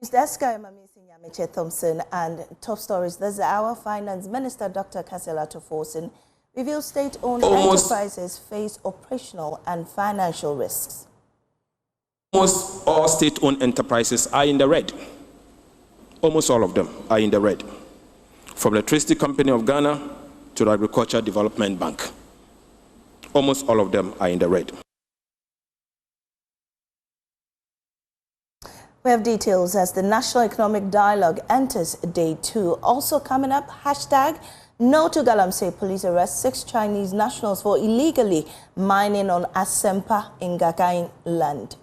Desk, I'm Amici Thompson, and top stories this hour. Finance Minister Dr. Kasela Toforson reveals state-owned enterprises face operational and financial risks. Almost all state-owned enterprises are in the red. Almost all of them are in the red. From the Electricity Company of Ghana to the Agricultural Development Bank. Almost all of them are in the red. We have details as the National Economic Dialogue enters day 2. Also coming up, hashtag No to Galamsey. Police arrest 6 Chinese nationals for illegally mining on Assemkrom-Ngakain land.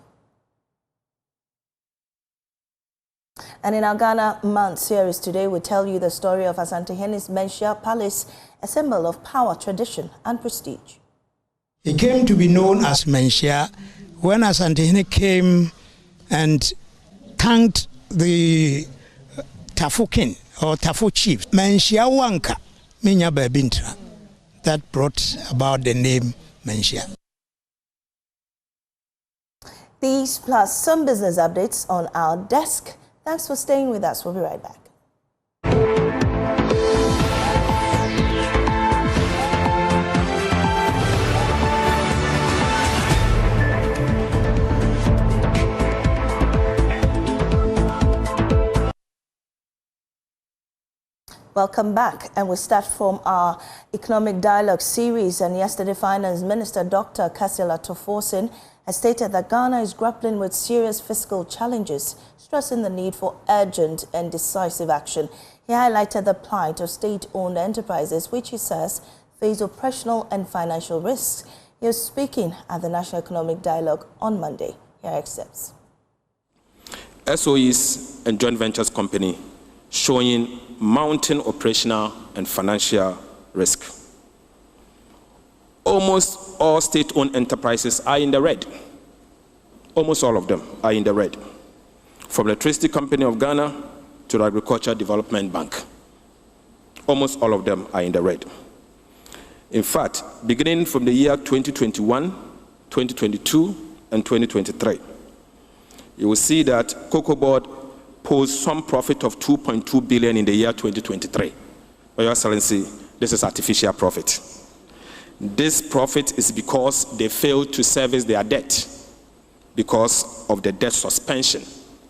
And in our Ghana Month series today, we tell you the story of Asantehene's Menhia Palace, a symbol of power, tradition and prestige. It came to be known as Menhia when Asantehene came and thanked the Tafu king or Tafu chief, Menhia Wanka, Minya Babintra. That brought about the name Menhia. These plus some business updates on our desk. Thanks for staying with us. We'll be right back. Welcome back, and we start from our Economic Dialogue series. And yesterday, Finance Minister Dr. Kasela Toforson has stated that Ghana is grappling with serious fiscal challenges, stressing the need for urgent and decisive action. He highlighted the plight of state-owned enterprises, which he says face operational and financial risks. He was speaking at the National Economic Dialogue on Monday. Here are excerpts. SOEs and joint ventures company showing mounting operational and financial risk. Almost all state-owned enterprises are in the red. Almost all of them are in the red. From the Electricity Company of Ghana to the Agricultural Development Bank. Almost all of them are in the red. In fact, beginning from the year 2021, 2022, and 2023, you will see that Cocoa Board posed some profit of 2.2 billion in the year 2023. But Your Excellency, this is artificial profit. This profit is because they failed to service their debt because of the debt suspension.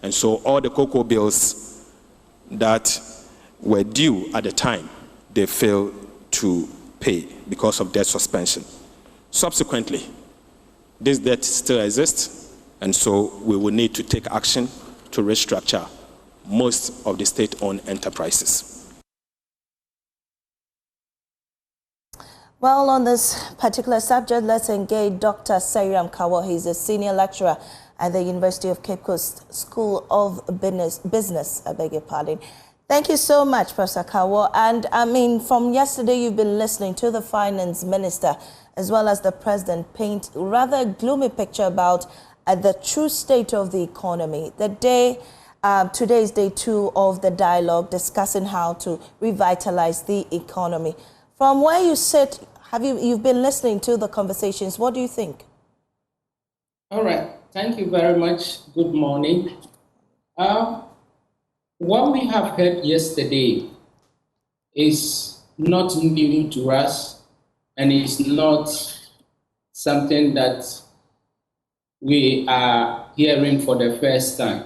And so all the cocoa bills that were due at the time, they failed to pay because of debt suspension. Subsequently, this debt still exists, and so we will need to take action to restructure most of the state-owned enterprises. Well, on this particular subject, let's engage Dr. Sairam Kawo. He's a senior lecturer at the University of Cape Coast School of Business. I beg your pardon. Thank you so much, Professor Kawo. And I mean, from yesterday, you've been listening to the finance minister as well as the president paint rather a gloomy picture about the true state of the economy. Today is day 2 of the dialogue discussing how to revitalize the economy. From where you sit, you've been listening to the conversations. What do you think? All right. Thank you very much. Good morning. What we have heard yesterday is not new to us, and it's not something that we are hearing for the first time.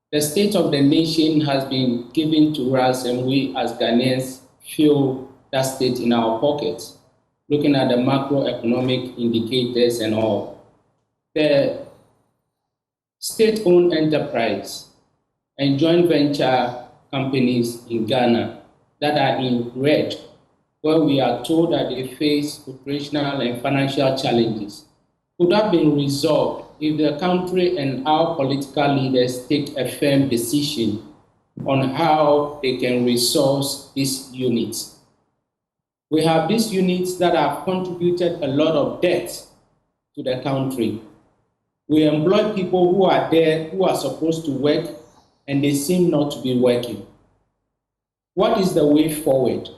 The state of the nation has been given to us, and we as Ghanaians feel that state in our pockets, looking at the macroeconomic indicators and all. The state-owned enterprise and joint venture companies in Ghana that are in red, where we are told that they face operational and financial challenges, could have been resolved if the country and our political leaders take a firm decision on how they can resource these units. We have these units that have contributed a lot of debt to the country. We employ people who are there, who are supposed to work, and they seem not to be working. What is the way forward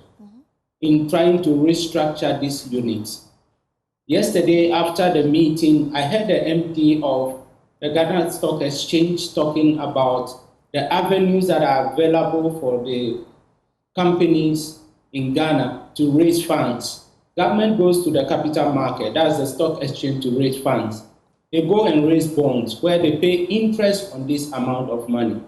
in trying to restructure these units? Yesterday, after the meeting, I heard the MD of the Ghana Stock Exchange talking about the avenues that are available for the companies in Ghana to raise funds. Government goes to the capital market, that's the stock exchange, to raise funds. They go and raise bonds where they pay interest on this amount of money.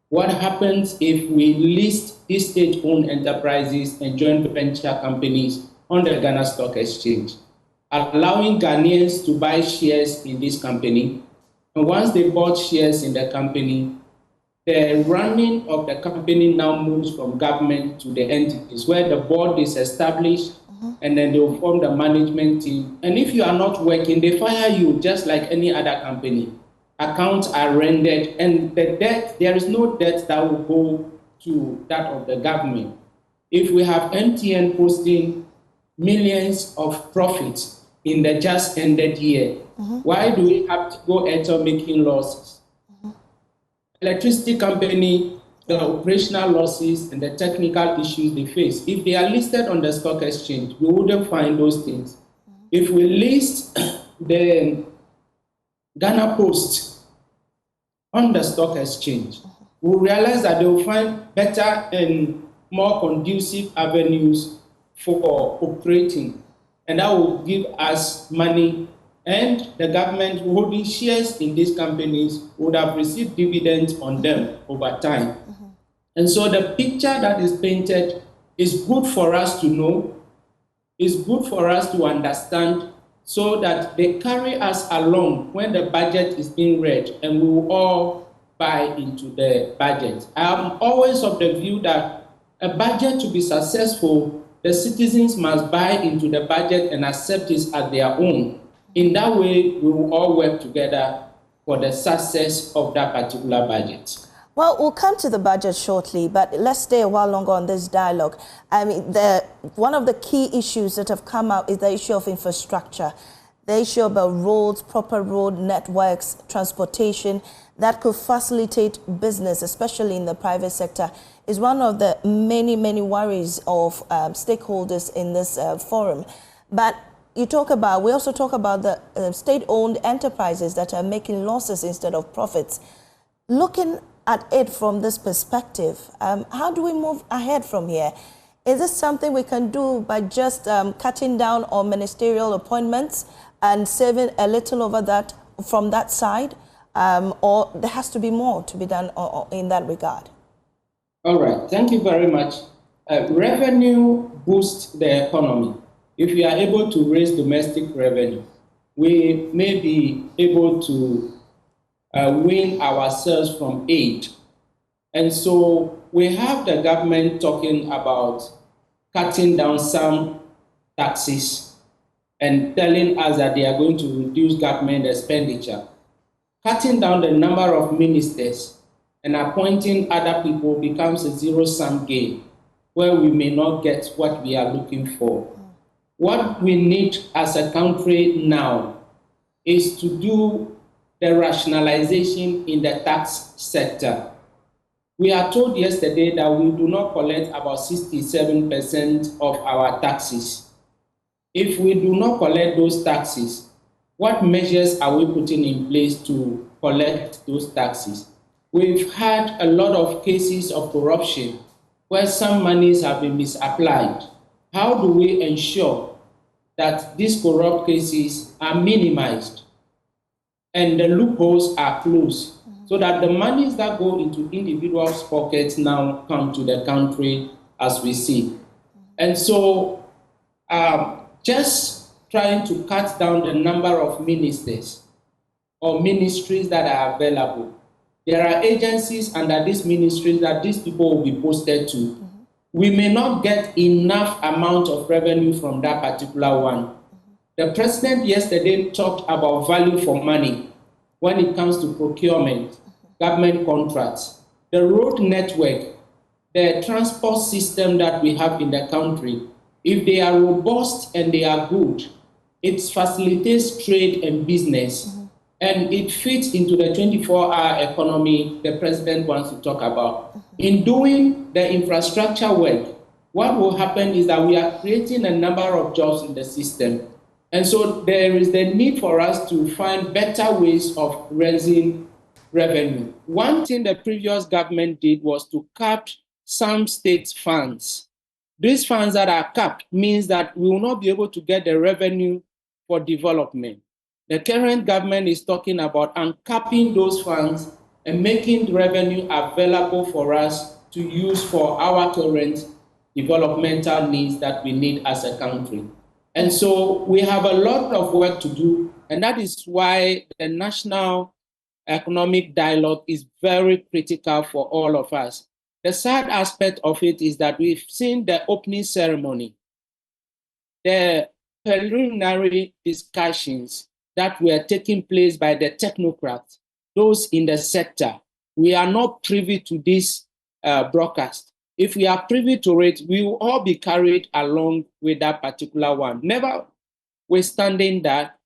What happens if we list these state-owned enterprises and joint venture companies on the Ghana Stock Exchange, allowing Ghanaians to buy shares in this company? And once they bought shares in the company, the running of the company now moves from government to the entities, where the board is established, and then they will form the management team. And if you are not working, they fire you just like any other company. Accounts are rendered, and the debt, there is no debt that will go to that of the government. If we have MTN posting millions of profits in the just ended year, why do we have to go enter making losses? Electricity company, the operational losses and the technical issues they face, if they are listed on the stock exchange, we wouldn't find those things. If we list the Ghana Post on the stock exchange, we'll realize that they will find better and more conducive avenues for operating, and that will give us money, and the government holding shares in these companies would have received dividends on them over time. And so the picture that is painted is good for us to know, is good for us to understand, so that they carry us along when the budget is being read, and we will all buy into the budget. I am always of the view that a budget to be successful, the citizens must buy into the budget and accept it as their own. In that way, we will all work together for the success of that particular budget. Well, we'll come to the budget shortly, but let's stay a while longer on this dialogue. I mean, one of the key issues that have come out is the issue of infrastructure, the issue about roads, proper road networks, transportation that could facilitate business, especially in the private sector, is one of the many, many worries of stakeholders in this forum. But we also talk about the state-owned enterprises that are making losses instead of profits. Looking at it from this perspective, how do we move ahead from here? Is this something we can do by just cutting down on ministerial appointments and saving a little over that from that side? Or there has to be more to be done in that regard? All right, thank you very much. Revenue boosts the economy. If we are able to raise domestic revenue, we may be able to wean ourselves from aid. And so we have the government talking about cutting down some taxes and telling us that they are going to reduce government expenditure. Cutting down the number of ministers and appointing other people becomes a zero-sum game where we may not get what we are looking for. What we need as a country now is to do the rationalization in the tax sector. We are told yesterday that we do not collect about 67% of our taxes. If we do not collect those taxes, what measures are we putting in place to collect those taxes? We've had a lot of cases of corruption where some monies have been misapplied. How do we ensure that these corrupt cases are minimized and the loopholes are closed, so that the monies that go into individuals' pockets now come to the country as we see? And so just trying to cut down the number of ministers or ministries that are available. There are agencies under these ministries that these people will be posted to. We may not get enough amount of revenue from that particular one. The president yesterday talked about value for money when it comes to procurement, government contracts, the road network, the transport system that we have in the country. If they are robust and they are good, it facilitates trade and business, and it fits into the 24-hour economy the president wants to talk about. In doing the infrastructure work, what will happen is that we are creating a number of jobs in the system. And so there is the need for us to find better ways of raising revenue. One thing the previous government did was to cap some state funds. These funds that are capped means that we will not be able to get the revenue for development. The current government is talking about uncapping those funds and making revenue available for us to use for our current developmental needs that we need as a country. And so we have a lot of work to do, and that is why the national economic dialogue is very critical for all of us. The sad aspect of it is that we've seen the opening ceremony, the preliminary discussions that were taking place by the technocrats, those in the sector. We are not privy to this broadcast. If we are privy to it, we will all be carried along with that particular one. Notwithstanding that,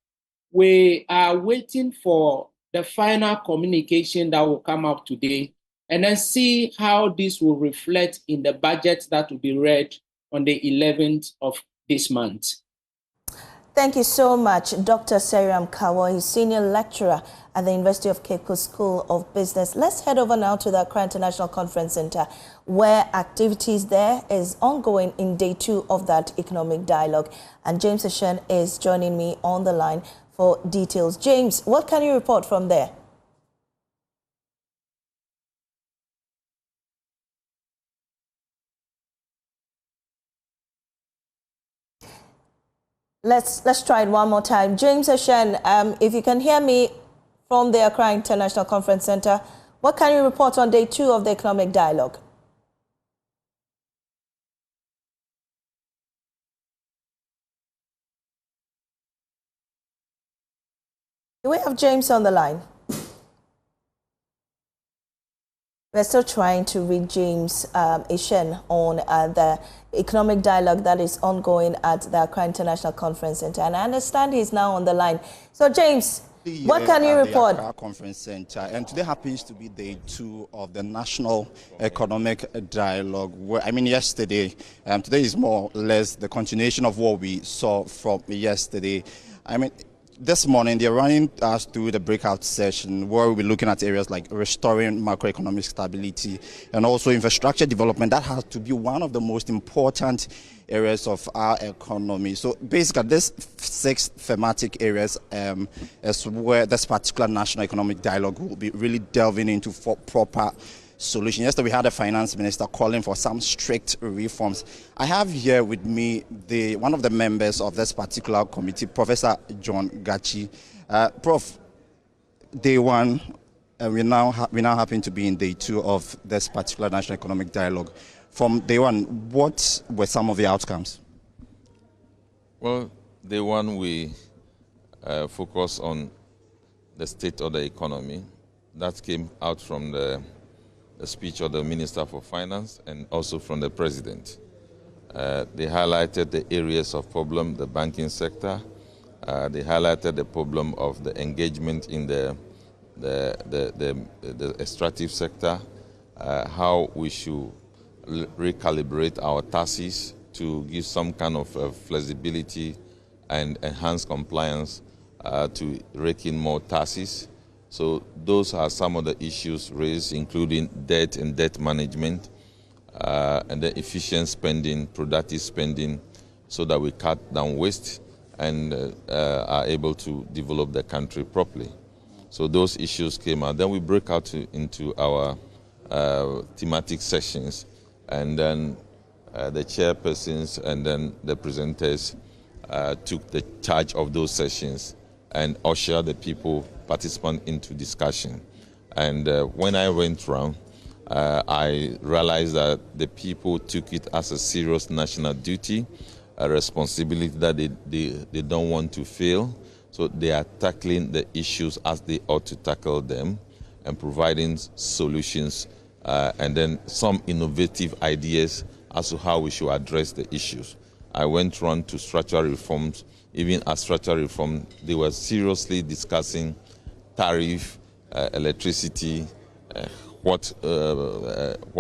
we are waiting for the final communication that will come up today, and then see how this will reflect in the budget that will be read on the 11th of this month. Thank you so much, Dr. Assemkrom-Ngakain. He's senior lecturer at the University of Cape Coast School of Business. Let's head over now to the Accra International Conference Center, where activities there is ongoing in day 2 of that economic dialogue. And James Ashen is joining me on the line for details. James, what can you report from there? Let's try it one more time. James Ashen, if you can hear me from the Accra International Conference Center, what can you report on day 2 of the economic dialogue? Do we have James on the line? We're still trying to reach James Ashen on the economic dialogue that is ongoing at the Accra International Conference Center. And I understand he's now on the line. So, James, what can you report? The Accra Conference Center, and today happens to be day 2 of the National Economic Dialogue. Yesterday, today is more or less the continuation of what we saw from yesterday. This morning, they're running us through the breakout session where we'll be looking at areas like restoring macroeconomic stability and also infrastructure development. That has to be one of the most important areas of our economy. So basically, these 6 thematic areas is where this particular national economic dialogue will be really delving into for proper solution. Yesterday, we had a finance minister calling for some strict reforms. I have here with me one of the members of this particular committee, Professor John Gachi. Prof, day 1, we now happen to be in day 2 of this particular national economic dialogue. From day 1, what were some of the outcomes? Well, day 1, we focus on the state of the economy. That came out from the speech of the Minister for Finance and also from the President. They highlighted the areas of problem, the banking sector. They highlighted the problem of the engagement in the extractive sector, how we should recalibrate our taxes to give some kind of flexibility and enhance compliance to rake in more taxes. So those are some of the issues raised, including debt and debt management, and then efficient spending, productive spending, so that we cut down waste and are able to develop the country properly. So those issues came out. Then we break out into our thematic sessions, and then the chairpersons and then the presenters took the charge of those sessions and usher the participants into discussion. And when I went around, I realized that the people took it as a serious national duty, a responsibility that they don't want to fail. So they are tackling the issues as they ought to tackle them and providing solutions and then some innovative ideas as to how we should address the issues. I went around to structural reforms. Even as structural reform, they were seriously discussing tariff, electricity, what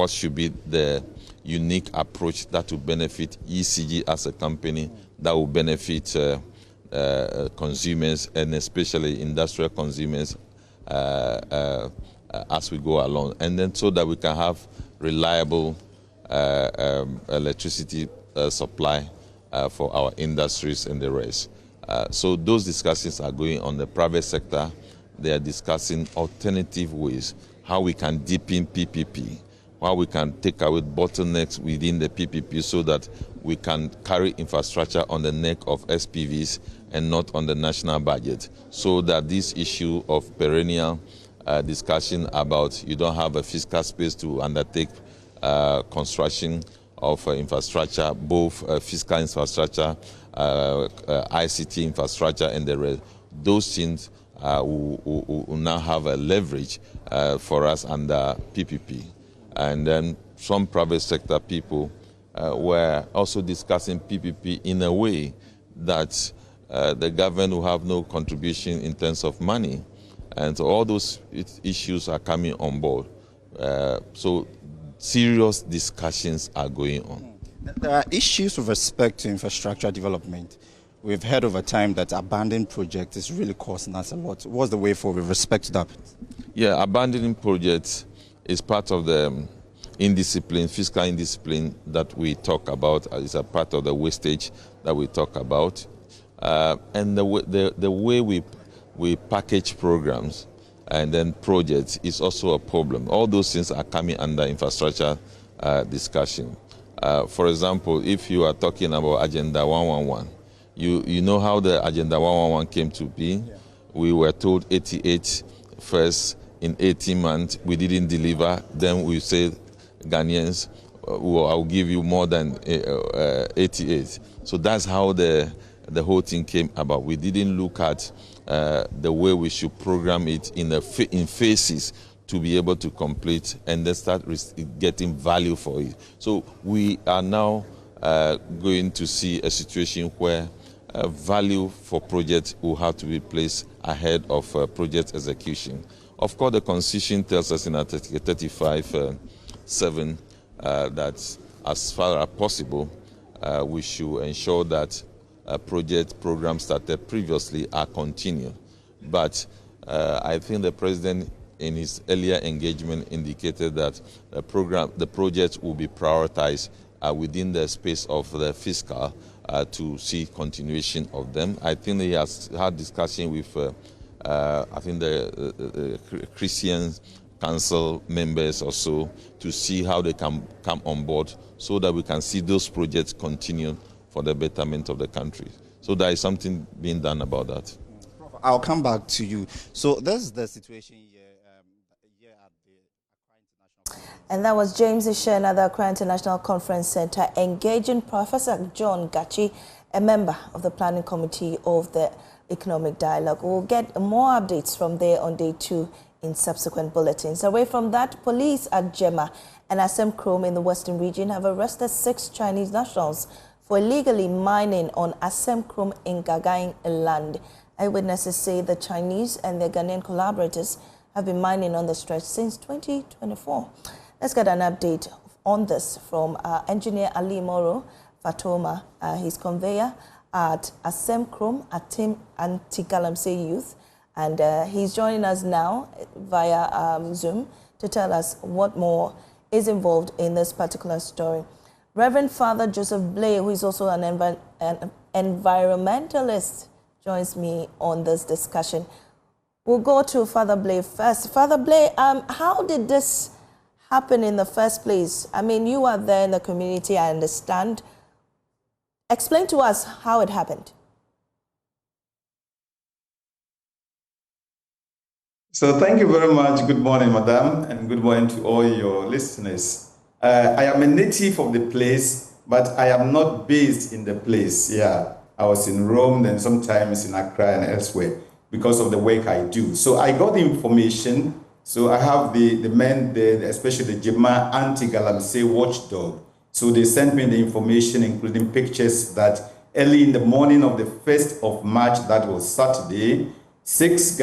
should be the unique approach that will benefit ECG as a company, that will benefit consumers and especially industrial consumers as we go along, and then so that we can have reliable electricity supply for our industries and the rest. So those discussions are going on. The private sector, they are discussing alternative ways, how we can deepen PPP, how we can take away bottlenecks within the PPP so that we can carry infrastructure on the neck of SPVs and not on the national budget, so that this issue of perennial discussion about you don't have a fiscal space to undertake construction of infrastructure, both fiscal infrastructure, ICT infrastructure, and the rest. Those things will now have a leverage for us under PPP. And then some private sector people were also discussing PPP in a way that the government will have no contribution in terms of money. And so all those issues are coming on board. So serious discussions are going on. There are issues with respect to infrastructure development. We've heard over time that abandoned projects is really costing us a lot. What's the way forward with respect to that? Yeah, abandoning projects is part of the indiscipline, fiscal indiscipline that we talk about. It's a part of the wastage that we talk about. And the way we package programs and then projects is also a problem. All those things are coming under infrastructure discussion. For example, if you are talking about Agenda 111, you know how the Agenda 111 came to be. Yeah. We were told 88 first in 18 months. We didn't deliver. Then we said, Ghanaians, I'll give you more than 88. So that's how the whole thing came about. We didn't look at the way we should program it in phases to be able to complete and then start getting value for it. So we are now going to see a situation where value for projects will have to be placed ahead of project execution. Of course, the Constitution tells us in Article 35(7) that as far as possible, we should ensure that project programs started previously are continued. But I think the President in his earlier engagement indicated that the projects will be prioritized within the space of the fiscal to see continuation of them. I think he has had discussion with I think the Christian Council members or so to see how they can come on board so that we can see those projects continue for the betterment of the country. So there is something being done about that. I'll come back to you. So that's the situation here. At the Accra International. And that was James Ishen at the Accra International Conference Center engaging Professor John Gachi, a member of the Planning Committee of the Economic Dialogue. We'll get more updates from there on day 2 in subsequent bulletins. Away from that, police at Jema and Assemkrom in the Western region have arrested 6 Chinese nationals for illegally mining on Assemkrom-Ngakain land. Eyewitnesses say the Chinese and their Ghanaian collaborators have been mining on the stretch since 2024. Let's get an update on this from engineer Ali Moro Fatoma, his conveyor at Assemkrom at Tim Anti-Galamsey Youth. And he's joining us now via Zoom to tell us what more is involved in this particular story. Reverend Father Joseph Blay, who is also an environmentalist, joins me on this discussion. We'll go to Father Blay first. Father Blay, how did this happen in the first place? I mean, you are there in the community, I understand. Explain to us how it happened. So thank you very much. Good morning, Madam, and good morning to all your listeners. I am a native of the place, but I am not based in the place. Yeah, I was in Rome, then sometimes in Accra and elsewhere because of the work I do. So I got the information. So I have the men there, especially the Jema Anti-Galamsey watchdog. So they sent me the information, including pictures that early in the morning of the 1st of March, that was Saturday, 6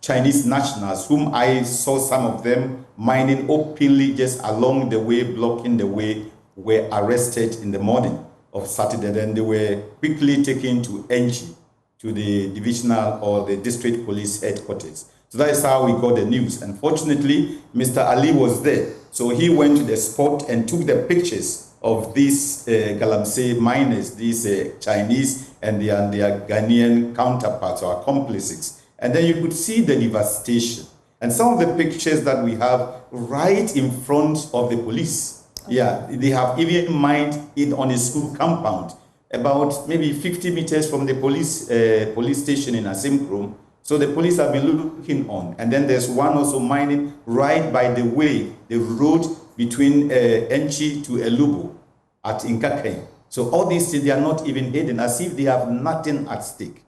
Chinese nationals, whom I saw some of them mining openly just along the way, blocking the way, were arrested in the morning of Saturday. Then they were quickly taken to NG, to the divisional or the district police headquarters. So that is how we got the news. Unfortunately, Mr. Ali was there. So he went to the spot and took the pictures of these Galamsey miners, these Chinese and their Ghanaian counterparts or accomplices. And then you could see the devastation. And some of the pictures that we have right in front of the police. Okay. Yeah, they have even mined it on a school compound, about maybe 50 meters from the police station in Assemkrom. So the police have been looking on. And then there's one also mining right by the way, the road between Enchi to Elubo at Ngakain. So all these things, they are not even hidden, as if they have nothing at stake.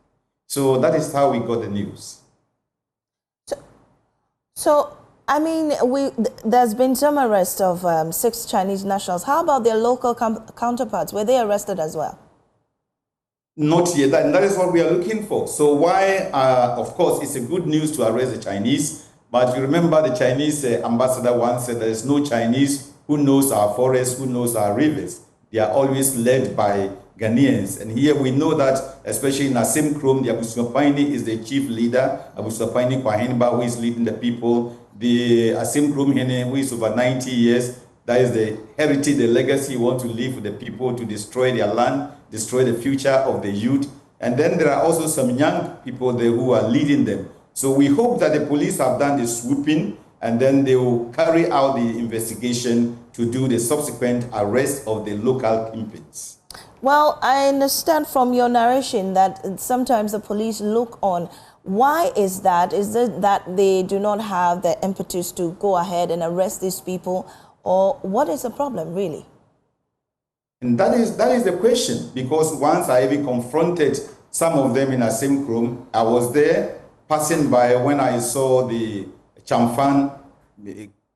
So that is how we got the news. So I mean, there's been some arrest of 6 Chinese nationals. How about their local counterparts? Were they arrested as well? Not yet, and that is what we are looking for. So why, of course, it's a good news to arrest the Chinese, but you remember the Chinese ambassador once said there is no Chinese who knows our forests, who knows our rivers. They are always led by Ghanaians. And here we know that, especially in Assemkrom, the Abusuapaini is the chief leader, Abusuapaini Kwahenba, who is leading the people, the Assemkrom Hene, who is over 90 years, that is the heritage, the legacy you want to leave with the people, to destroy their land, destroy the future of the youth. And then there are also some young people there who are leading them. So we hope that the police have done the swooping, and then they will carry out the investigation to do the subsequent arrest of the local kingpins. Well, I understand from your narration that sometimes the police look on. Why is that? Is it that they do not have the impetus to go ahead and arrest these people? Or what is the problem, really? And that is the question, because once I even confronted some of them in Assemkrom, I was there passing by when I saw the Chamfan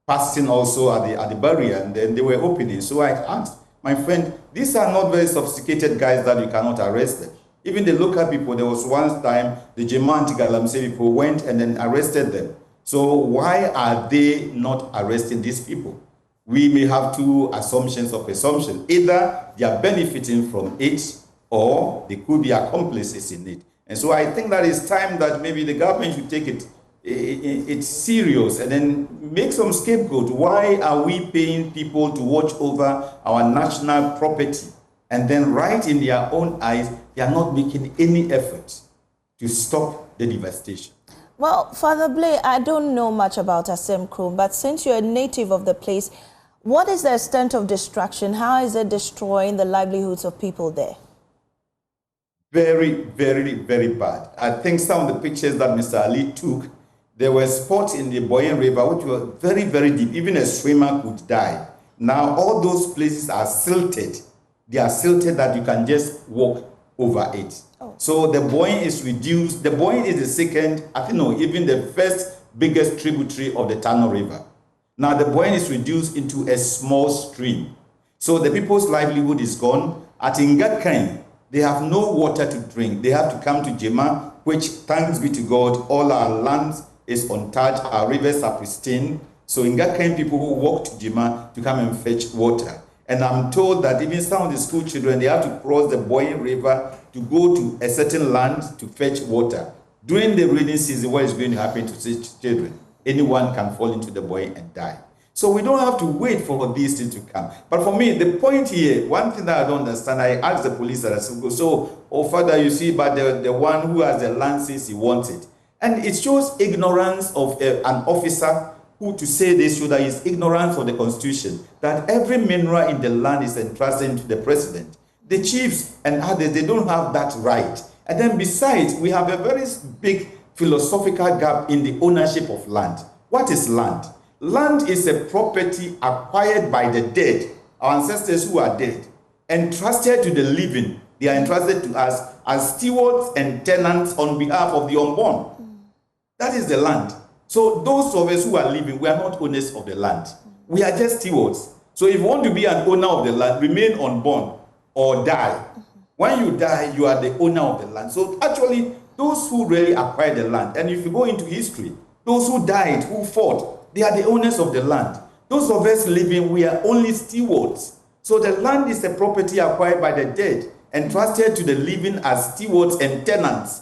passing also at the barrier, and then they were opening. So I asked my friend, these are not very sophisticated guys that you cannot arrest them. Even the local people, there was one time the Jemant Galamsey people went and then arrested them. So why are they not arresting these people? We may have 2 assumptions of assumption. Either they are benefiting from it, or they could be accomplices in it. And so I think that it's time that maybe the government should take it's serious and then make some scapegoat. Why are we paying people to watch over our national property, and then right in their own eyes, they are not making any effort to stop the devastation? Well, Father Blay, I don't know much about Assemkrom, but since you're a native of the place, what is the extent of destruction? How is it destroying the livelihoods of people there? Very, very, very bad. I think some of the pictures that Mr. Ali took, there were spots in the Boyen River which were very, very deep. Even a swimmer could die. Now, all those places are silted. They are silted that you can just walk over it. Oh. So the Boyen is reduced. The Boyen is the second, I think, no, even the first biggest tributary of the Tano River. Now, the Boyen is reduced into a small stream. So the people's livelihood is gone. At Ngakain, they have no water to drink. They have to come to Jema, which, thanks be to God, all our land is untouched. Our rivers are pristine. So Ngakain people who walk to Jema to come and fetch water. And I'm told that even some of the school children, they have to cross the Boyen River to go to a certain land to fetch water. During the rainy season, what is going to happen to such children? Anyone can fall into the Boyen and die. So we don't have to wait for these things to come. But for me, the point here, one thing that I don't understand, I asked the police that I said, so, oh Father, you see, but the one who has the land says he wants it. And it shows ignorance of an officer who to say this show that is ignorance of the Constitution, that every mineral in the land is entrusted to the president. The chiefs and others, they don't have that right. And then besides, we have a very big philosophical gap in the ownership of land. What is land? Land is a property acquired by the dead, our ancestors who are dead, entrusted to the living. They are entrusted to us as stewards and tenants on behalf of the unborn. That is the land. So those of us who are living, we are not owners of the land. We are just stewards. So if you want to be an owner of the land, remain unborn or die. When you die, you are the owner of the land. So actually, those who really acquired the land, and if you go into history, those who died, who fought, they are the owners of the land. Those of us living, we are only stewards. So the land is a property acquired by the dead, entrusted to the living as stewards and tenants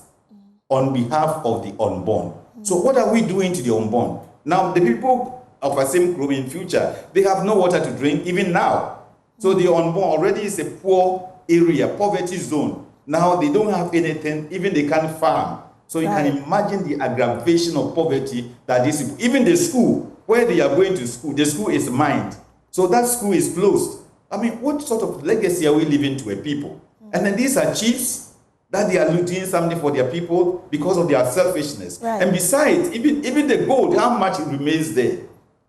on behalf of the unborn. So what are we doing to the unborn? Now, the people of Assemkrom in future, they have no water to drink even now. So the unborn already is a poor area, poverty zone. Now they don't have anything, even they can't farm. So you can imagine the aggravation of poverty that these people, even the school, where they are going to school, the school is mined. So that school is closed. I mean, what sort of legacy are we leaving to a people? And then these are chiefs that they are doing something for their people because of their selfishness. And besides, even the gold, how much it remains there,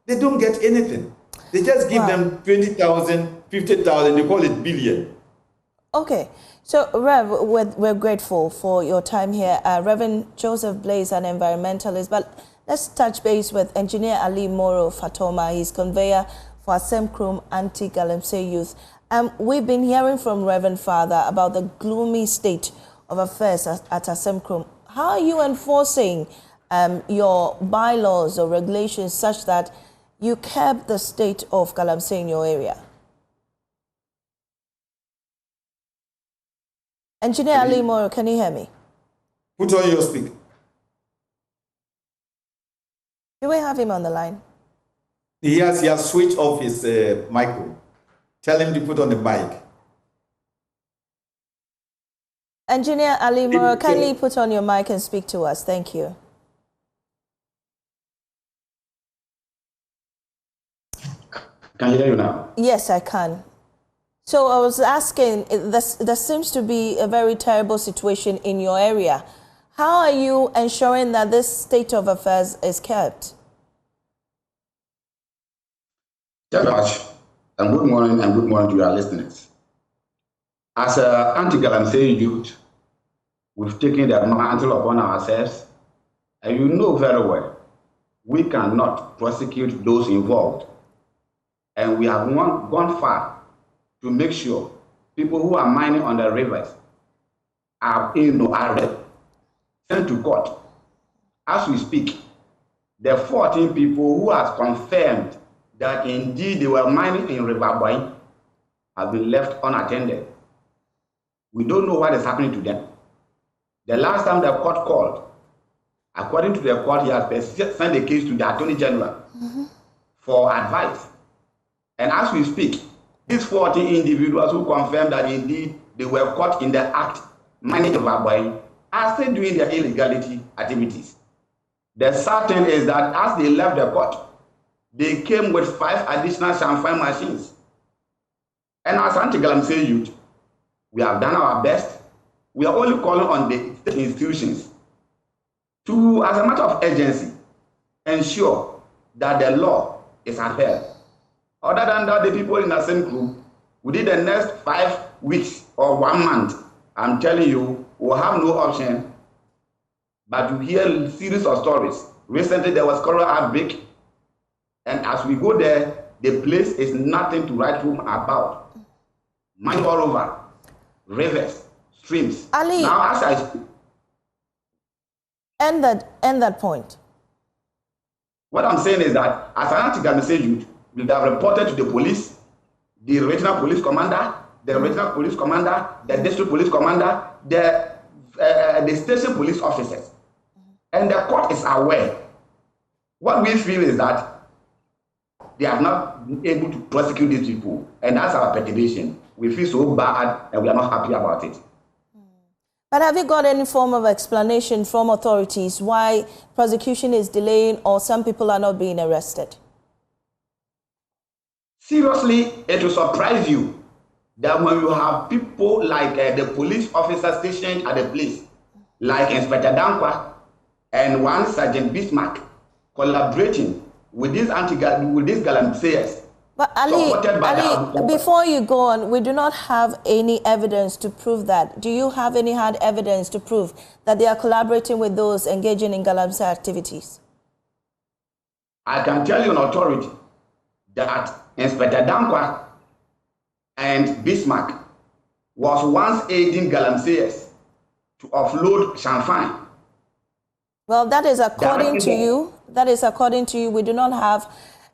they don't get anything. They just give them 20,000, 50,000, they call it billion. Okay. So, Rev, we're grateful for your time here. Reverend Joseph Blaze, an environmentalist, but let's touch base with Engineer Ali Moro Fatoma. He's conveyor for Assemkrom Anti-Galamsey Youth. We've been hearing from Reverend Father about the gloomy state of affairs at Assemkrom. How are you enforcing your bylaws or regulations such that you kept the state of Galamsey in your area? Engineer Ali Moro, can you hear me? Put on your speaker. Do we have him on the line? He has switched off his micro. Tell him to put on the mic. Engineer Ali Moro, kindly put on your mic and speak to us. Thank you. Can you hear you now? Yes, I can. So I was asking, there seems to be a very terrible situation in your area. How are you ensuring that this state of affairs is kept? Thank you very much, and good morning to your listeners. As anti-Galamsey youth, we've taken the mantle upon ourselves, and you know very well, we cannot prosecute those involved. And we have gone far to make sure people who are mining on the rivers are sent to court. As we speak, the 14 people who have confirmed that indeed they were mining in River Boy have been left unattended. We don't know what is happening to them. The last time the court called, according to the court, he has sent the case to the Attorney General for advice. And as we speak, these 14 individuals who confirmed that indeed they were caught in the act mining River Boy are still doing their illegality activities. The sad thing is that as they left the court, they came with 5 additional champagne machines. And as anti-Galamsey youth, we have done our best. We are only calling on the state institutions to, as a matter of urgency, ensure that the law is upheld. Other than that, the people in the same group, within the next 5 weeks or 1 month, I'm telling you, we'll have no option but to hear a series of stories. Recently, there was cholera outbreak, and as we go there, the place is nothing to write home about. Mine all over, rivers, streams. Ali, now, as I speak, end that point. What I'm saying is that as an anti-Galamsey youth, we have reported to the police, the regional police commander, the regional police commander, the district police commander, the station police officers. And the court is aware. What we feel is that they are not able to prosecute these people. And that's our perturbation. We feel so bad and we are not happy about it. But have you got any form of explanation from authorities why prosecution is delaying or some people are not being arrested? Seriously, it will surprise you that when you have people like the police officer stationed at the place, like Inspector Dankwa and one Sergeant Bismarck, collaborating with these Galamseyers. But Ali, before you go on, we do not have any evidence to prove that. Do you have any hard evidence to prove that they are collaborating with those engaging in Galamsey activities? I can tell you on authority that Inspector Dankwa and Bismarck was once aiding Galamseyers to offload champagne. Well, that is according to you. That is according to you. We do not have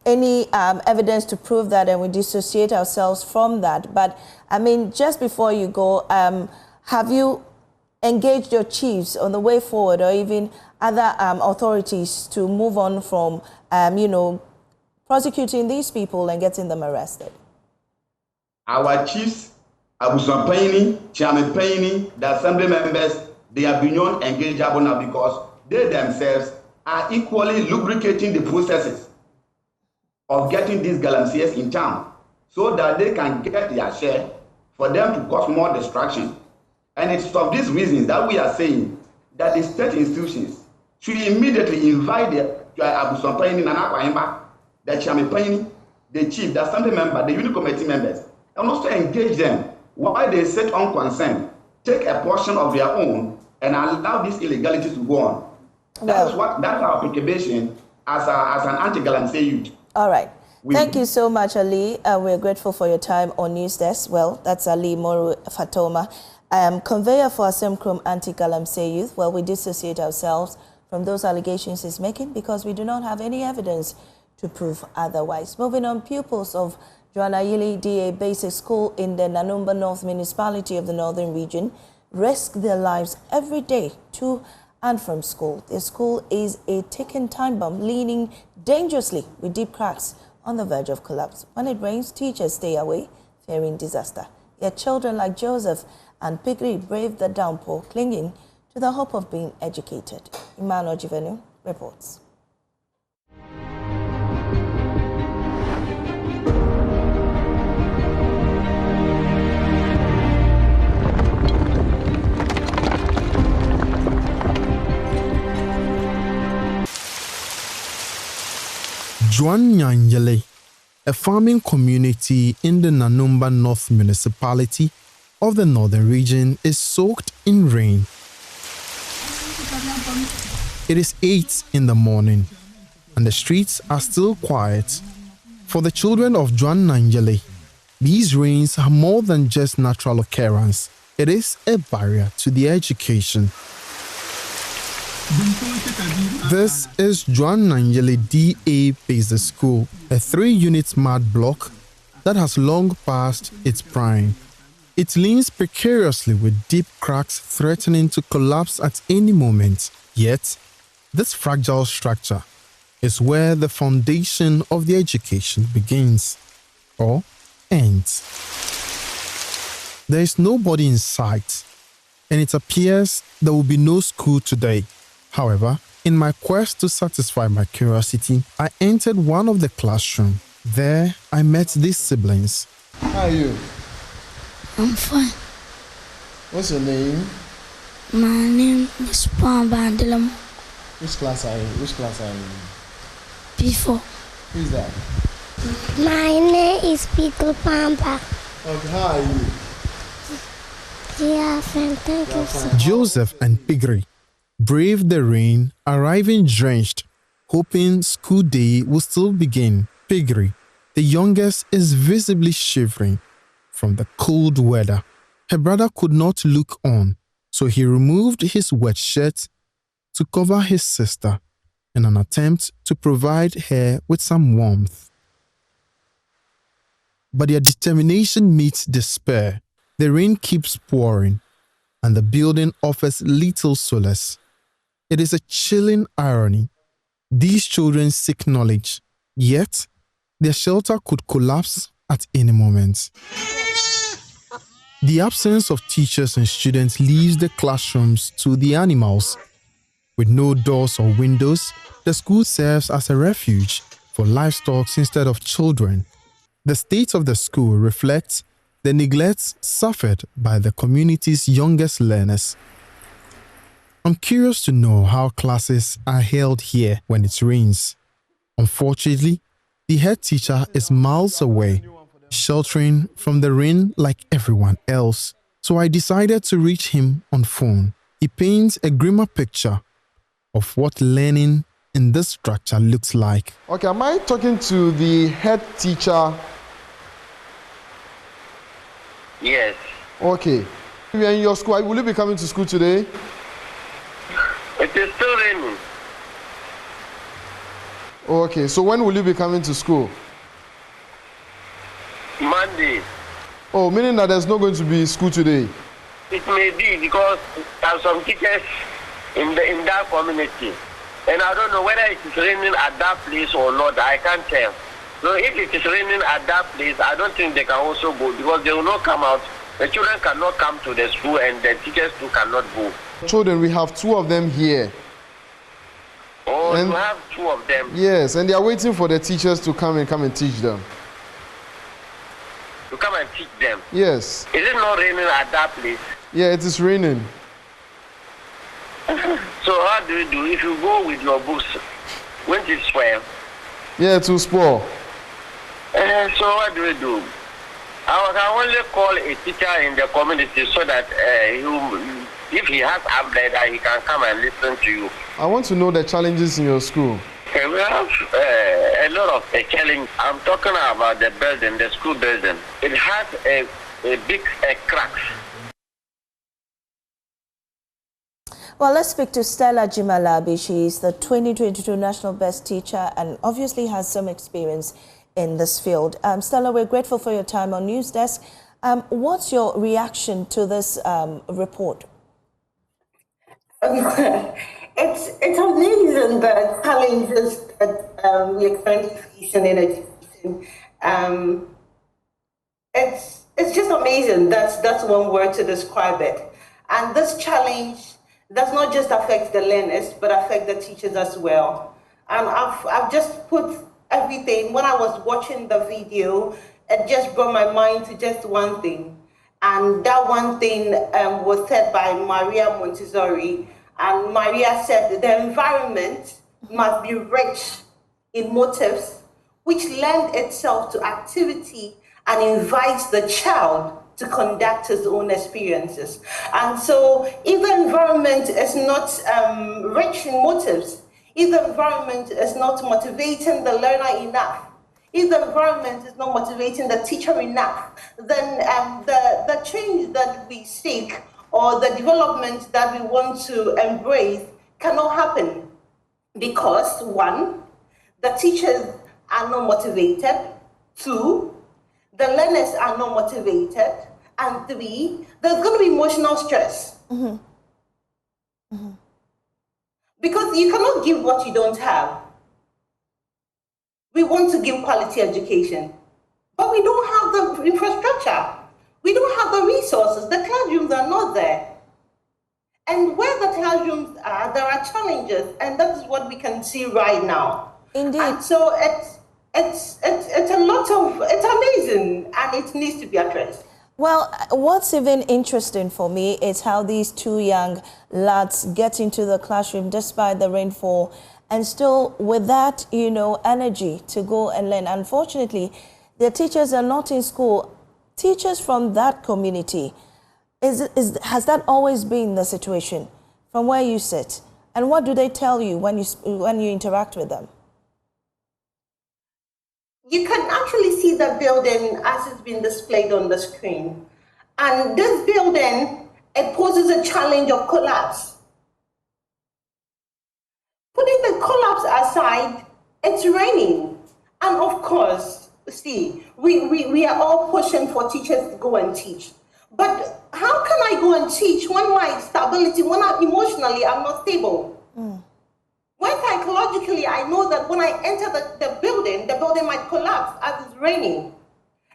any evidence to prove that, and we dissociate ourselves from that. But I mean, just before you go, have you engaged your chiefs on the way forward, or even other authorities to move on from, prosecuting these people and getting them arrested? Our chiefs, Abusampaini, Chairman, the assembly members, they are beyond engageable now because they themselves are equally lubricating the processes of getting these galamsees in town so that they can get their share for them to cause more destruction. And it's for this reason that we are saying that the state institutions should immediately invite the Abusampaini, Nana Kwahimba, the Chairman, the chief, the assembly member, the unit committee members, and also engage them while they sit on consent, take a portion of their own and allow these illegalities to go on. That's our preoccupation as an anti-galamsey youth. All right. Thank you so much, Ali. We're grateful for your time on News Desk. Well, that's Ali Moru Fatoma, conveyor for Assemkrom anti-galamsey youth. Well, we dissociate ourselves from those allegations he's making because we do not have any evidence to prove otherwise. Moving on, pupils of Joanna Yili DA Basic School in the Nanumba North Municipality of the Northern Region risk their lives every day to and from school. The school is a ticking time bomb, leaning dangerously with deep cracks on the verge of collapse. When it rains, teachers stay away, fearing disaster. Yet children like Joseph and Pigri brave the downpour, clinging to the hope of being educated. Emmanuel Jivenu reports. Joannyanyele, a farming community in the Nanumba North Municipality of the Northern Region, is soaked in rain. It is 8 in the morning and the streets are still quiet. For the children of Joannyanyele, these rains are more than just natural occurrence. It is a barrier to their education. This is Joannyanyele DA Basic School, a 3-unit mud block that has long passed its prime. It leans precariously with deep cracks threatening to collapse at any moment. Yet, this fragile structure is where the foundation of the education begins or ends. There is nobody in sight, and it appears there will be no school today. However, in my quest to satisfy my curiosity, I entered one of the classrooms. There, I met these siblings. How are you? I'm fine. What's your name? My name is Pambandilam. Which class are you? P4. Who is that? My name is Pickle Pamba. Okay, how are you? Yeah, fine, thank you so much. Joseph and Pigri braved the rain, arriving drenched, hoping school day will still begin. Pigri, the youngest, is visibly shivering from the cold weather. Her brother could not look on, so he removed his wet shirt to cover his sister in an attempt to provide her with some warmth. But their determination meets despair. The rain keeps pouring, and the building offers little solace. It is a chilling irony. These children seek knowledge, yet their shelter could collapse at any moment. The absence of teachers and students leaves the classrooms to the animals. With no doors or windows, the school serves as a refuge for livestock instead of children. The state of the school reflects the neglect suffered by the community's youngest learners. I'm curious to know how classes are held here when it rains. Unfortunately, the head teacher is miles away, sheltering from the rain like everyone else. So I decided to reach him on phone. He paints a grimmer picture of what learning in this structure looks like. Okay, am I talking to the head teacher? Yes. Okay. You are in your school. Will you be coming to school today? It is still raining. Okay, so when will you be coming to school? Monday. Oh, meaning that there's not going to be school today? It may be because some teachers in that community. And I don't know whether it is raining at that place or not. I can't tell. So if it is raining at that place, I don't think they can also go because they will not come out. The children cannot come to the school and the teachers too cannot go. Children, we have 2 of them here. Oh, you have 2 of them? Yes, and they are waiting for the teachers to come and teach them. To come and teach them? Yes. Is it not raining at that place? Yeah, it is raining. So how do you do? If you go with your books, won't it spoil? Yeah, it will spoil. So what do we do? I can only call a teacher in the community so that if he has update, he can come and listen to you. I want to know the challenges in your school. We have a lot of challenges. I'm talking about the building, the school building. It has a big cracks. Well, let's speak to Stella Jimalabi. She is the 2022 National Best Teacher and obviously has some experience in this field. Stella, we're grateful for your time on News Desk. What's your reaction to this report? It's amazing the challenges that we are currently facing in education. It's just amazing. That's one word to describe it. And this challenge does not just affect the learners, but affect the teachers as well. And I've just put everything. When I was watching the video, it just brought my mind to just one thing. And that one thing was said by Maria Montessori. And Maria said the environment must be rich in motives, which lend itself to activity and invites the child to conduct his own experiences. And so if the environment is not rich in motives, if the environment is not motivating the learner enough, if the environment is not motivating the teacher enough, then the change that we seek or the development that we want to embrace cannot happen. Because 1, the teachers are not motivated. 2, the learners are not motivated. And 3, there's going to be emotional stress. Mm-hmm. Mm-hmm. Because you cannot give what you don't have. We want to give quality education, but we don't have the infrastructure. We don't have the resources. The classrooms are not there. And where the classrooms are, there are challenges, and that is what we can see right now. Indeed. And so it's amazing, and it needs to be addressed. Well, what's even interesting for me is how these 2 young lads get into the classroom despite the rainfall and still with that, energy to go and learn. Unfortunately, their teachers are not in school. Teachers from that community, has that always been the situation from where you sit? And what do they tell you when you interact with them? You can actually see the building as it's been displayed on the screen. And this building, it poses a challenge of collapse. Putting the collapse aside, it's raining. And of course, see, we are all pushing for teachers to go and teach. But how can I go and teach when my stability, when emotionally I'm not stable? Mm. When psychologically I know that when I enter the building might collapse as it's raining.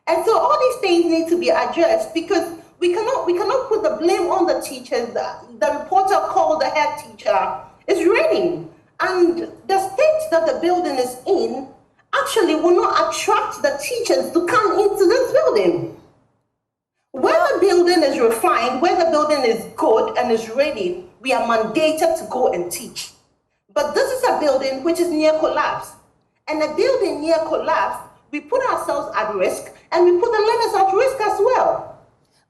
And so all these things need to be addressed because we cannot put the blame on the teachers. The reporter called the head teacher. It's raining. And the state that the building is in actually will not attract the teachers to come into this building. Where the building is refined, where the building is good and is ready, we are mandated to go and teach. But this is a building which is near collapse. And a building near collapse, we put ourselves at risk and we put the learners at risk as well.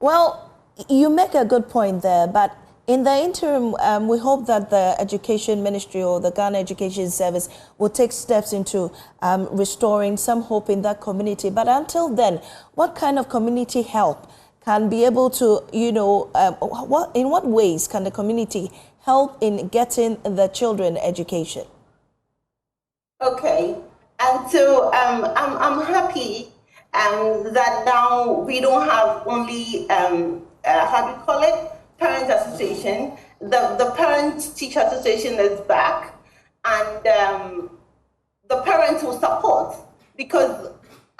Well, you make a good point there, but in the interim, we hope that the Education Ministry or the Ghana Education Service will take steps into restoring some hope in that community. But until then, what kind of community help can be able to, in what ways can the community help in getting the children education? Okay, and so I'm happy that now we don't have only, how do you call it, parent association. The parent teacher association is back, and the parents will support, because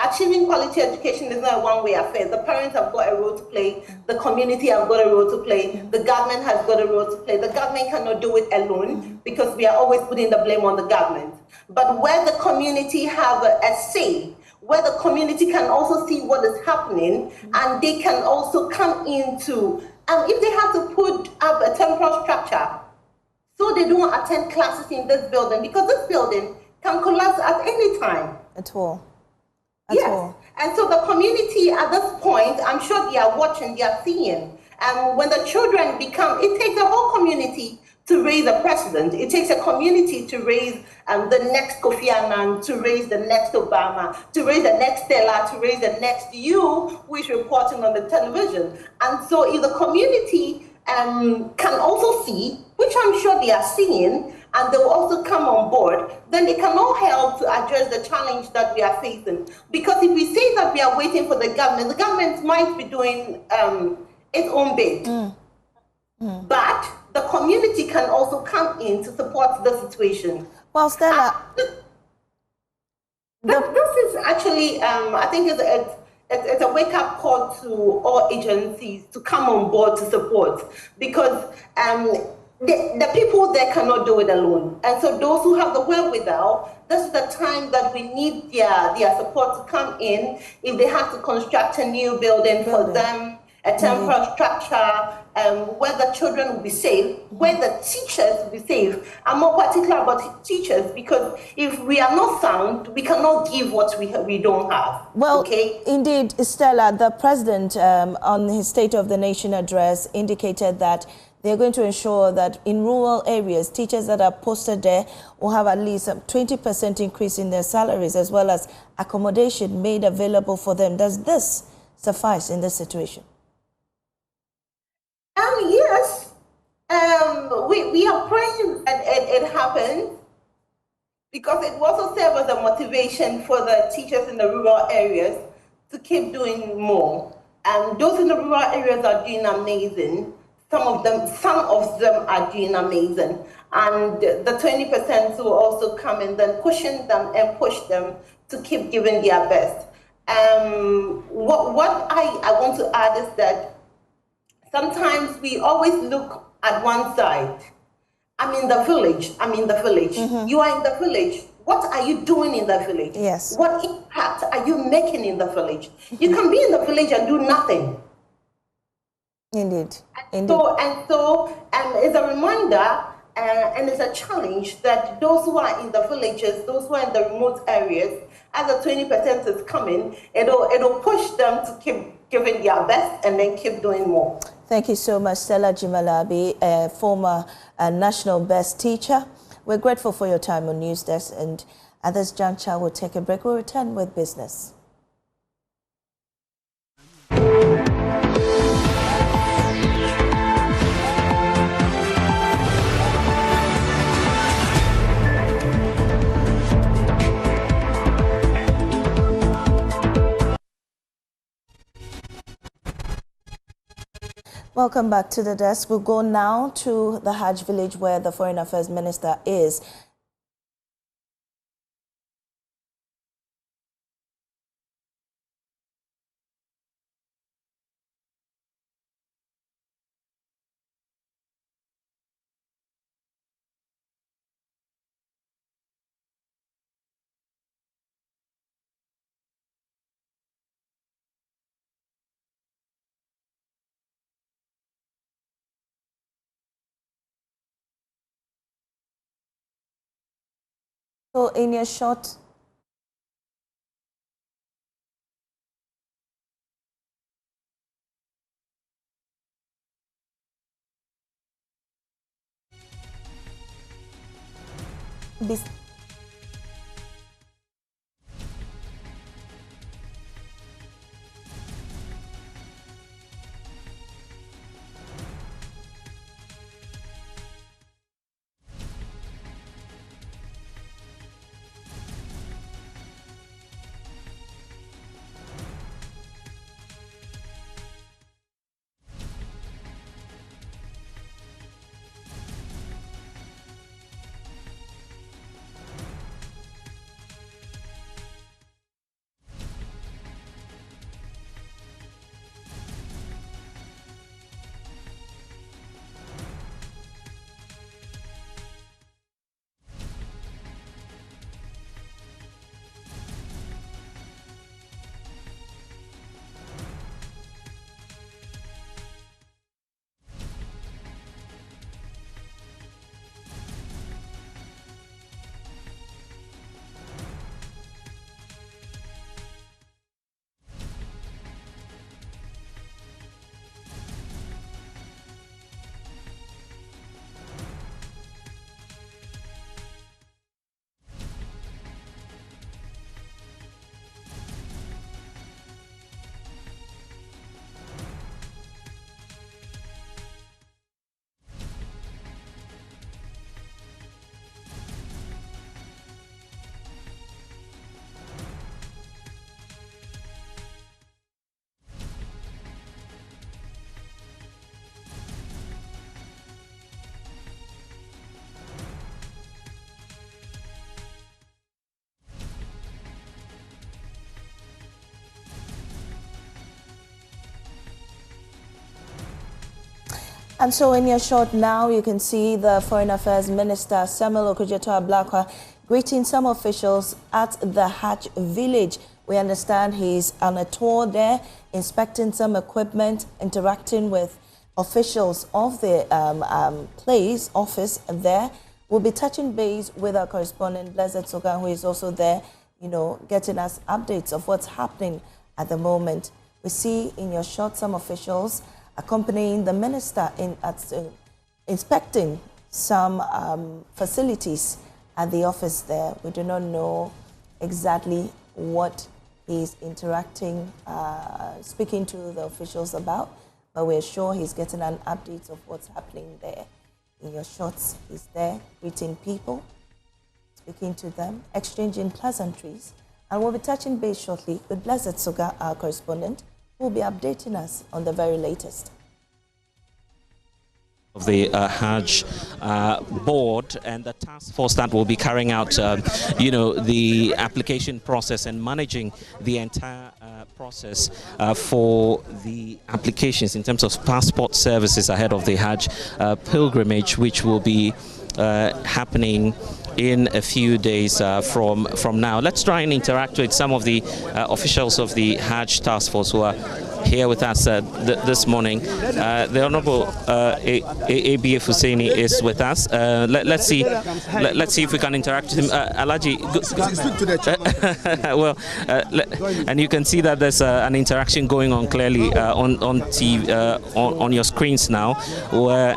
achieving quality education is not a one-way affair. The parents have got a role to play, the community has got a role to play, the government has got a role to play. The government cannot do it alone, because we are always putting the blame on the government. But where the community have a say, where the community can also see what is happening, and they can also come into, if they have to put up a temporal structure, so they don't attend classes in this building, because this building can collapse at any time. At all. Yes. And so the community at this point, I'm sure they are watching, they are seeing. And when the children become, it takes a whole community to raise a president. It takes a community to raise the next Kofi Annan, to raise the next Obama, to raise the next Stella, to raise the next you, who is reporting on the television. And so if the community can also see, which I'm sure they are seeing, and they will also come on board, then they can all help to address the challenge that we are facing. Because if we say that we are waiting for the government might be doing its own bit. But the community can also come in to support the situation. Well, Stella, this is actually, I think it's a wake-up call to all agencies to come on board to support, because the people there cannot do it alone. And so those who have the wherewithal, this is the time that we need their support to come in. If they have to construct a new building for them, a temporary structure, where the children will be safe, where the teachers will be safe. I'm more particular about teachers, because if we are not sound, we cannot give what we don't have. Well, okay? Indeed, Stella, the president on his State of the Nation address indicated that they're going to ensure that in rural areas, teachers that are posted there will have at least a 20% increase in their salaries, as well as accommodation made available for them. Does this suffice in this situation? Yes. We are praying that it happens, because it will also serve as a motivation for the teachers in the rural areas to keep doing more. And those in the rural areas are doing amazing. Some of them are doing amazing. And the 20% will also come and then pushing them and push them to keep giving their best. What I want to add is that sometimes we always look at one side. I'm in the village. You are in the village. What are you doing in the village? Yes. What impact are you making in the village? You can be in the village and do nothing. Indeed. So it's a reminder and it's a challenge that those who are in the villages, those who are in the remote areas, as the 20% is coming, it'll push them to keep giving their best and then keep doing more. Thank you so much, Stella Jimalabi, a former national best teacher. We're grateful for your time on News Desk, and at this juncture, we'll take a break. We'll return with business. Welcome back to the desk. We'll go now to the Hajj village where the Foreign Affairs Minister is. So in your short And so in your shot now, you can see the Foreign Affairs Minister, Samuel Okudzeto-Ablakwa, greeting some officials at the Hajj village. We understand he's on a tour there, inspecting some equipment, interacting with officials of the office there. We'll be touching base with our correspondent, Blessed Sogan, who is also there, getting us updates of what's happening at the moment. We see in your shot some officials accompanying the minister inspecting some facilities at the office there. We do not know exactly what he's interacting, speaking to the officials about, but we're sure he's getting an update of what's happening there. In your shots, he's there greeting people, speaking to them, exchanging pleasantries, and we'll be touching base shortly with Blessed Soga, our correspondent, who will be updating us on the very latest. Of the Hajj board and the task force that will be carrying out, the application process and managing the entire process for the applications in terms of passport services ahead of the Hajj pilgrimage, which will be happening in a few days from now. Let's try and interact with some of the officials of the Hajj task force who are here with us this morning. The Honorable ABF Husseini is with us. Let's see if we can interact with him. Alaji, well, and you can see that there's an interaction going on clearly on TV, on your screens now, where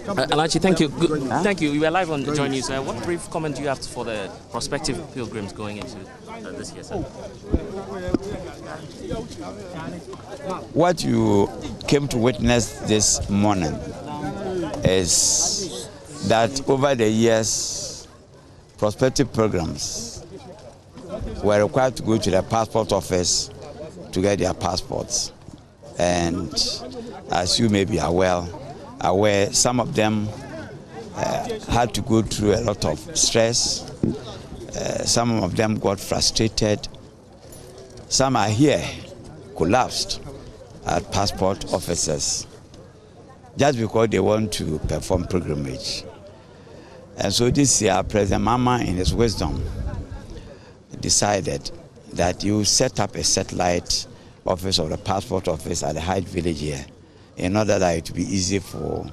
Alaji, thank you. Thank you. You are live on Joy News. What brief comment do you have for the prospective pilgrims going into this year, sir? What you came to witness this morning is that over the years, prospective pilgrims were required to go to the passport office to get their passports. And as you may be aware, some of them had to go through a lot of stress. Some of them got frustrated. Some are here, collapsed at passport offices just because they want to perform pilgrimage. And so this year, President Mama, in his wisdom, decided that he would set up a satellite office of the passport office at the Hajj village here, in order that it would be easy for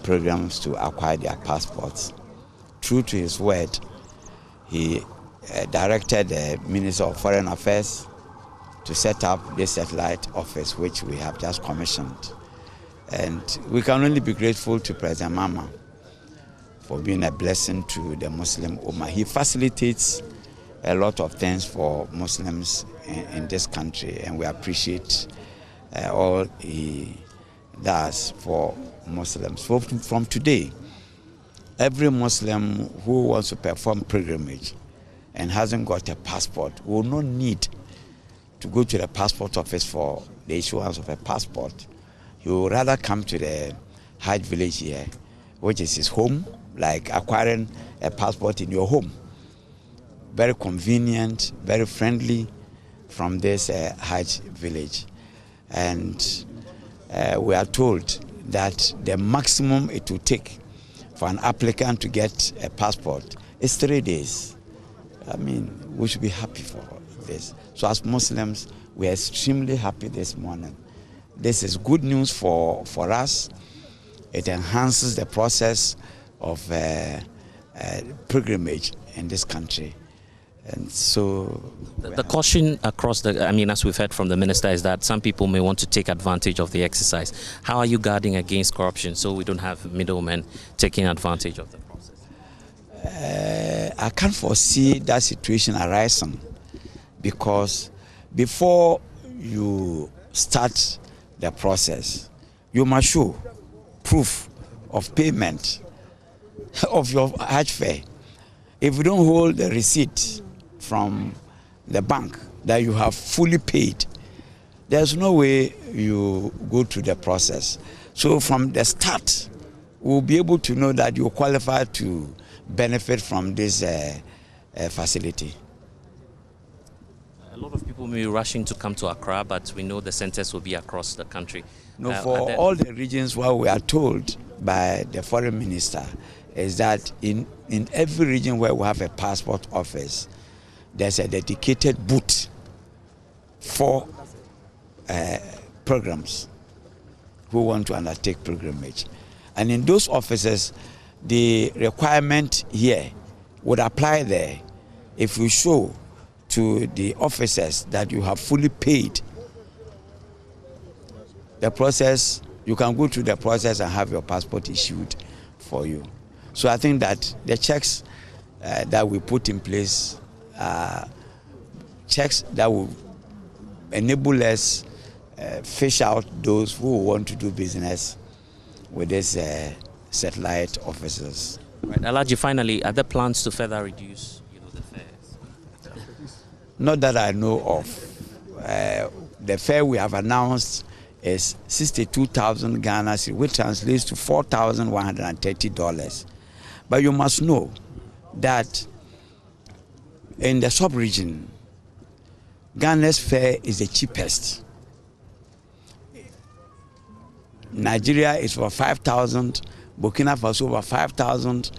pilgrims to acquire their passports. True to his word, he directed the Minister of Foreign Affairs to set up this satellite office, which we have just commissioned. And we can only be grateful to President Mama for being a blessing to the Muslim Ummah. He facilitates a lot of things for Muslims in this country, and we appreciate all he does for Muslims. From today, every Muslim who wants to perform pilgrimage and hasn't got a passport will not need to go to the passport office for the issuance of a passport. He will rather come to the Hajj village here, which is his home, like acquiring a passport in your home. Very convenient, very friendly from this Hajj village. And we are told that the maximum it will take for an applicant to get a passport is 3 days. I mean, we should be happy for this. So as Muslims, we are extremely happy this morning. This is good news for us. It enhances the process of pilgrimage in this country. And so the caution across as we've heard from the minister, is that some people may want to take advantage of the exercise. How are you guarding against corruption so we don't have middlemen taking advantage of the process? I can't foresee that situation arising, because before you start the process, you must show proof of payment of your Hajj fare. If you don't hold the receipt from the bank that you have fully paid, there's no way you go through the process. So from the start, we'll be able to know that you're qualified to benefit from this facility. lot of people may be rushing to come to Accra, but we know the centers will be across the country. No, for all the regions, what we are told by the foreign minister is that in every region where we have a passport office, there's a dedicated booth for programs who want to undertake pilgrimage. And in those offices, the requirement here would apply there if you show to the officers that you have fully paid the process. You can go through the process and have your passport issued for you. So I think that the checks that we put in place are checks that will enable us fish out those who want to do business with these satellite officers. Right. Alaji, finally, are there plans to further reduce the fares? Not that I know of. The fare we have announced is 62,000 Ghana cedis, which translates to $4,130. But you must know that in the sub-region, Ghana's fare is the cheapest. Nigeria is over 5,000, Burkina Faso over 5,000,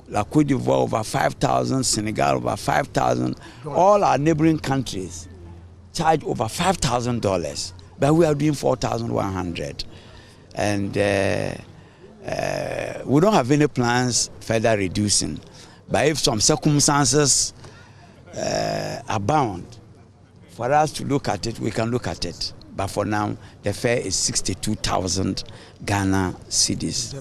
La Côte d'Ivoire over 5,000, Senegal over 5,000. All our neighboring countries charge over $5,000, but we are doing 4,100. And we don't have any plans further reducing. But if some circumstances abound for us to look at it, we can look at it. But for now, the fare is 62,000 Ghana cedis.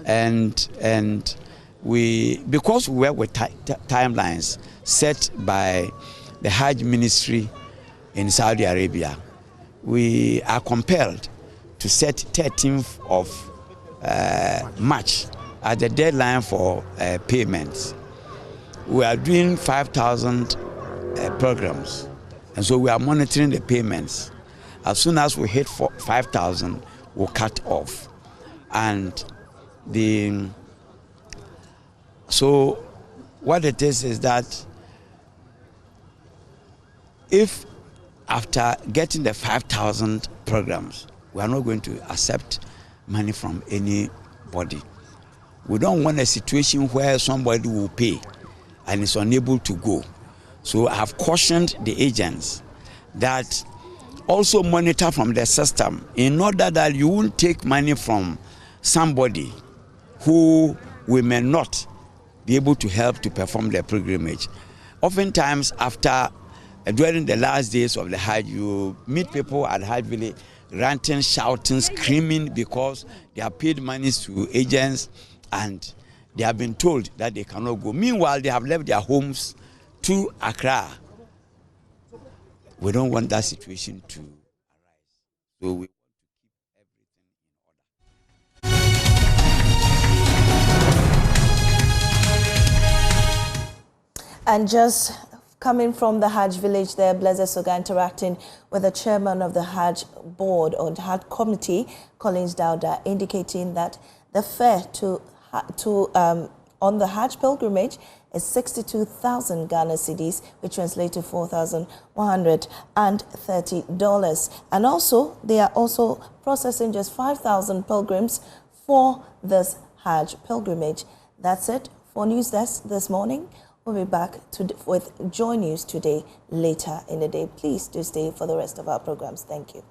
And we, because we work with timelines set by the Hajj ministry in Saudi Arabia, we are compelled to set 13th of March as the deadline for payments. We are doing 5,000 programs, and so we are monitoring the payments. As soon as we hit 5,000, we'll cut off. And so what it is that if after getting the 5,000 programs, we are not going to accept money from anybody. We don't want a situation where somebody will pay and is unable to go. So I have cautioned the agents that also monitor from the system in order that you won't take money from somebody who we may not be able to help to perform their pilgrimage. Oftentimes during the last days of the Hajj, you meet people at Hajj village ranting, shouting, screaming because they have paid money to agents and they have been told that they cannot go. Meanwhile, they have left their homes to Accra. We don't want that situation to arise. So we want to keep everything in order. And just coming from the Hajj village there, Blaise Soga interacting with the chairman of the Hajj board or the Hajj committee, Collins Dauda, indicating that the fare on the Hajj pilgrimage is 62,000 Ghana cedis, which translates to $4,130. And also, they are also processing just 5,000 pilgrims for this Hajj pilgrimage. That's it for News Desk this morning. We'll be back with Joy News today later in the day. Please do stay for the rest of our programs. Thank you.